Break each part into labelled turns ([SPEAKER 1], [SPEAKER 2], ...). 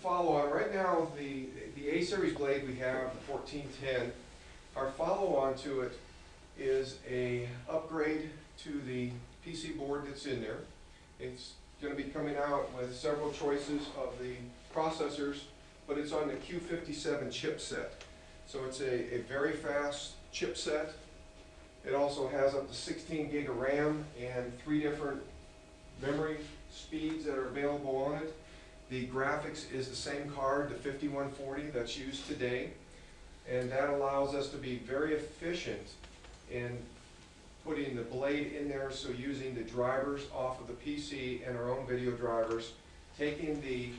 [SPEAKER 1] follow-on. Right now, the A-Series blade we have, the 1410, our follow-on to it is a upgrade to the PC board that's in there. It's going to be coming out with several choices of the processors, but it's on the Q57 chipset. So it's a very fast chipset. It also has up to 16 gig of RAM and 3 different memory speeds that are available on it. The graphics is the same card, the 5140 that's used today, and that allows us to be very efficient in putting the blade in there, so using the drivers off of the PC and our own video drivers, taking the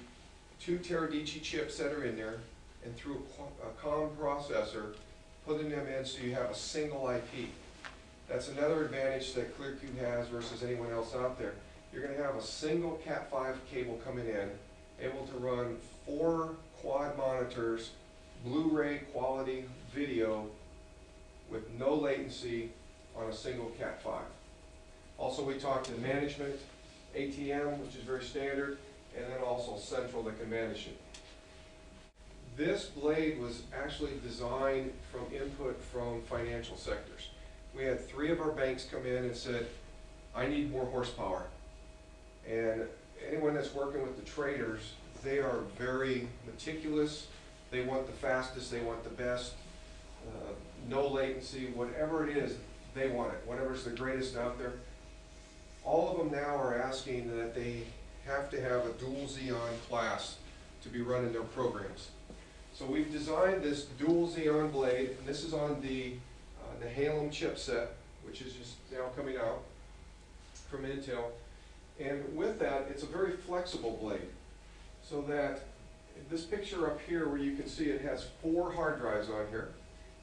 [SPEAKER 1] 2 Teradici chips that are in there, and through a COM processor, putting them in so you have a single IP. That's another advantage that ClearCube has versus anyone else out there. You're going to have a single Cat5 cable coming in, able to run 4 quad monitors, Blu-ray quality video with no latency on a single Cat5. Also, we talked to management, ATM, which is very standard, and then also central that can manage it. This blade was actually designed from input from financial sectors. We had 3 of our banks come in and said, I need more horsepower. And anyone that's working with the traders, they are very meticulous. They want the fastest, they want the best, no latency, whatever it is, they want it, whatever's the greatest out there. All of them now are asking that they have to have a dual Xeon class to be running their programs. So we've designed this dual Xeon blade, and this is on the Halem chipset, which is just now coming out from Intel. And with that, it's a very flexible blade. So that this picture up here where you can see it has 4 hard drives on here.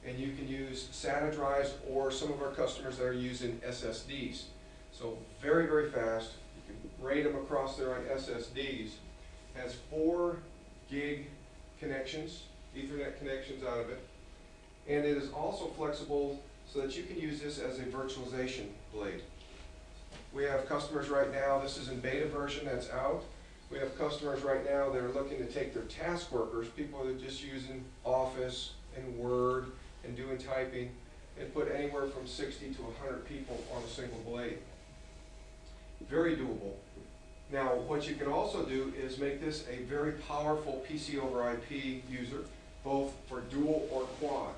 [SPEAKER 1] And you can use SATA drives or some of our customers that are using SSDs. So very, very fast. You can RAID them across there on SSDs. Has 4 gig connections, Ethernet connections out of it. And it is also flexible so that you can use this as a virtualization blade. We have customers right now, this is in beta version that's out. We have customers right now that are looking to take their task workers, people that are just using Office and Word and doing typing, and put anywhere from 60 to 100 people on a single blade. Very doable. Now, what you can also do is make this a very powerful PC over IP user, both for dual or quad.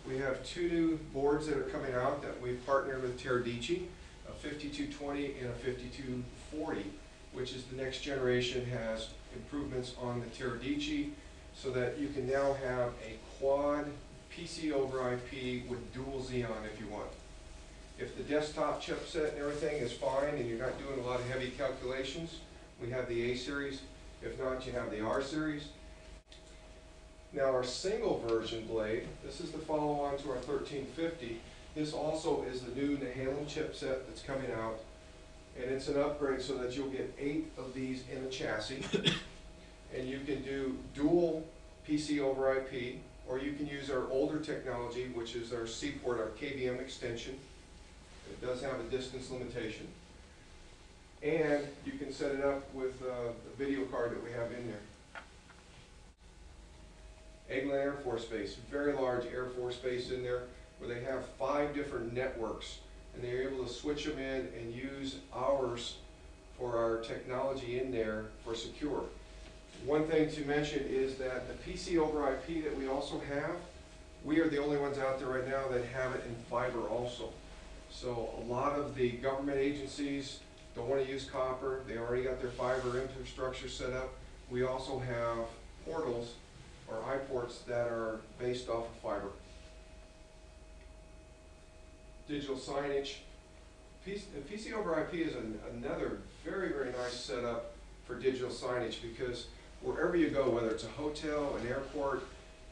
[SPEAKER 1] We have 2 new boards that are coming out that we've partnered with Teradici, a 5220 and a 5240, which is the next generation, has improvements on the Teradici, so that you can now have a quad PC over IP with dual Xeon if you want. If the desktop chipset and everything is fine and you're not doing a lot of heavy calculations, we have the A-Series. If not, you have the R-Series. Now our single version blade, this is the follow-on to our 1350. This also is the new Halem chipset that's coming out, and it's an upgrade so that you'll get 8 of these in a chassis, and you can do dual PC over IP, or you can use our older technology, which is our C-port, our KVM extension. It does have a distance limitation, and you can set it up with the video card that we have in there. Eglin Air Force Base, very large Air Force Base in there, where they have 5 different networks, and they're able to switch them in and use ours for our technology in there for secure. One thing to mention is that the PC over IP that we also have, we are the only ones out there right now that have it in fiber also. So a lot of the government agencies don't want to use copper. They already got their fiber infrastructure set up. We also have portals or iPorts that are based off of fiber. Digital signage. PC over IP is another very, very nice setup for digital signage, because wherever you go, whether it's a hotel, an airport,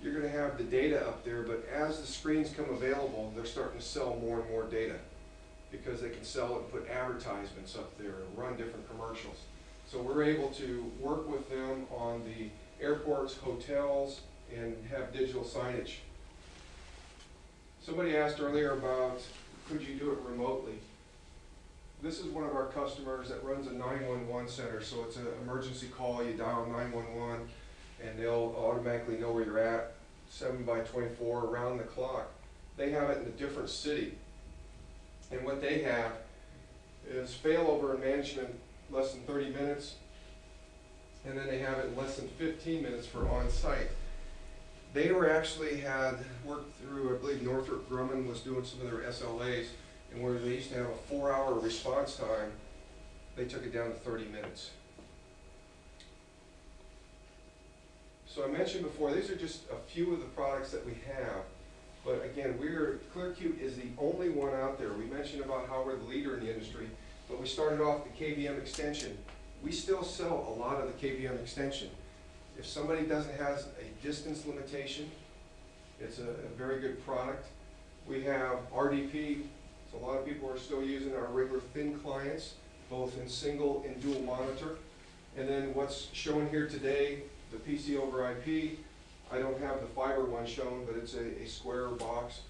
[SPEAKER 1] you're going to have the data up there, but as the screens come available, they're starting to sell more and more data, because they can sell it and put advertisements up there and run different commercials. So we're able to work with them on the airports, hotels, and have digital signage. Somebody asked earlier about, could you do it remotely? This is one of our customers that runs a 911 center, so it's an emergency call, you dial 911. and they'll automatically know where you're at, 7x24 around the clock. They have it in a different city. And what they have is failover and management less than 30 minutes, and then they have it in less than 15 minutes for on-site. They were actually had worked through, I believe Northrop Grumman was doing some of their SLAs, and where they used to have a 4-hour response time, they took it down to 30 minutes. So I mentioned before, these are just a few of the products that we have. But again, ClearCube is the only one out there. We mentioned about how we're the leader in the industry, but we started off the KVM extension. We still sell a lot of the KVM extension. If somebody doesn't have a distance limitation, it's a very good product. We have RDP, so a lot of people are still using our regular thin clients, both in single and dual monitor. And then what's shown here today, the PC over IP. I don't have the fiber one shown, but it's a square box.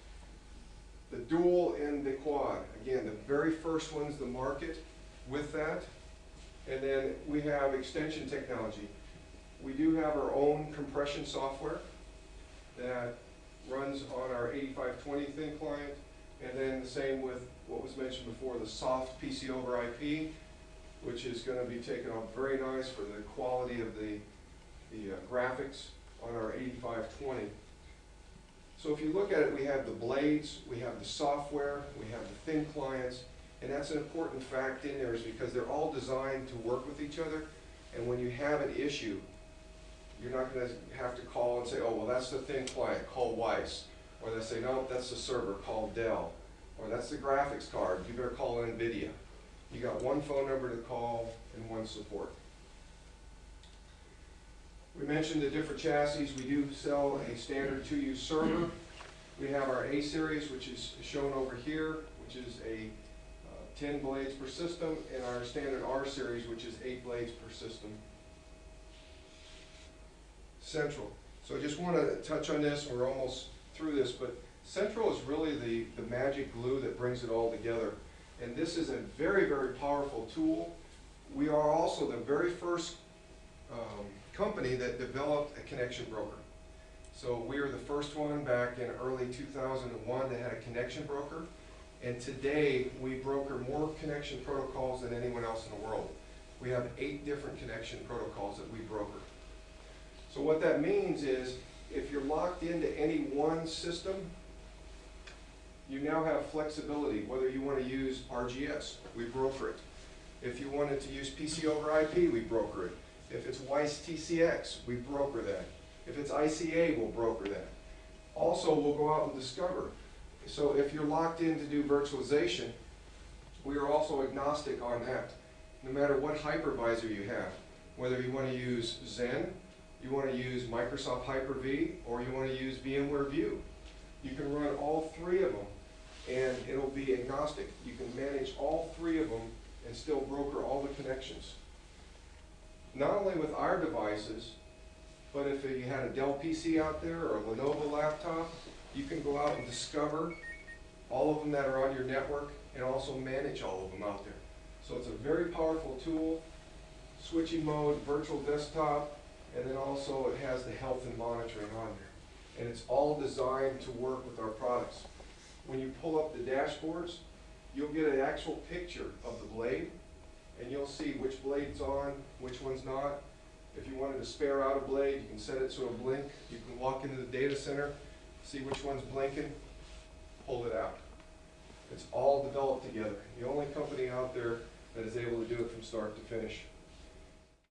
[SPEAKER 1] The dual and the quad, again, the very first one's the market with that. And then we have extension technology. We do have our own compression software that runs on our 8520 thin client, and then the same with what was mentioned before, the soft PC over IP, which is going to be taken off very nice for the quality of the graphics on our 8520. So if you look at it, we have the blades, we have the software, we have the thin clients, and that's an important fact in there is because they're all designed to work with each other, and when you have an issue, you're not going to have to call and say, oh, well, that's the thin client, call Weiss. Or they say, no, that's the server, call Dell. Or that's the graphics card, you better call NVIDIA. You got one phone number to call and one support. We mentioned the different chassis. We do sell a standard 2-use server. We have our A series, which is shown over here, which is a 10 blades per system, and our standard R series, which is 8 blades per system. Central. So I just want to touch on this. We're almost through this, but Central is really the magic glue that brings it all together. And this is a very, very powerful tool. We are also the very first company that developed a connection broker. So we were the first one back in early 2001 that had a connection broker. And today we broker more connection protocols than anyone else in the world. We have 8 different connection protocols that we broker. So what that means is if you're locked into any one system, you now have flexibility, whether you want to use RGS, we broker it. If you wanted to use PC over IP, we broker it. If it's Weiss TCX, we broker that. If it's ICA, we'll broker that. Also, we'll go out and discover. So if you're locked in to do virtualization, we are also agnostic on that. No matter what hypervisor you have, whether you want to use Zen, you want to use Microsoft Hyper-V, or you want to use VMware View. You can run all 3 of them, and it'll be agnostic. You can manage all 3 of them and still broker all the connections. Not only with our devices, but if you had a Dell PC out there or a Lenovo laptop, you can go out and discover all of them that are on your network and also manage all of them out there. So it's a very powerful tool, switching mode, virtual desktop, and then also it has the health and monitoring on there. And it's all designed to work with our products. When you pull up the dashboards, you'll get an actual picture of the blade, and you'll see which blade's on, which one's not. If you wanted to spare out a blade, you can set it so it'll blink. You can walk into the data center, see which one's blinking, pull it out. It's all developed together. The only company out there that is able to do it from start to finish.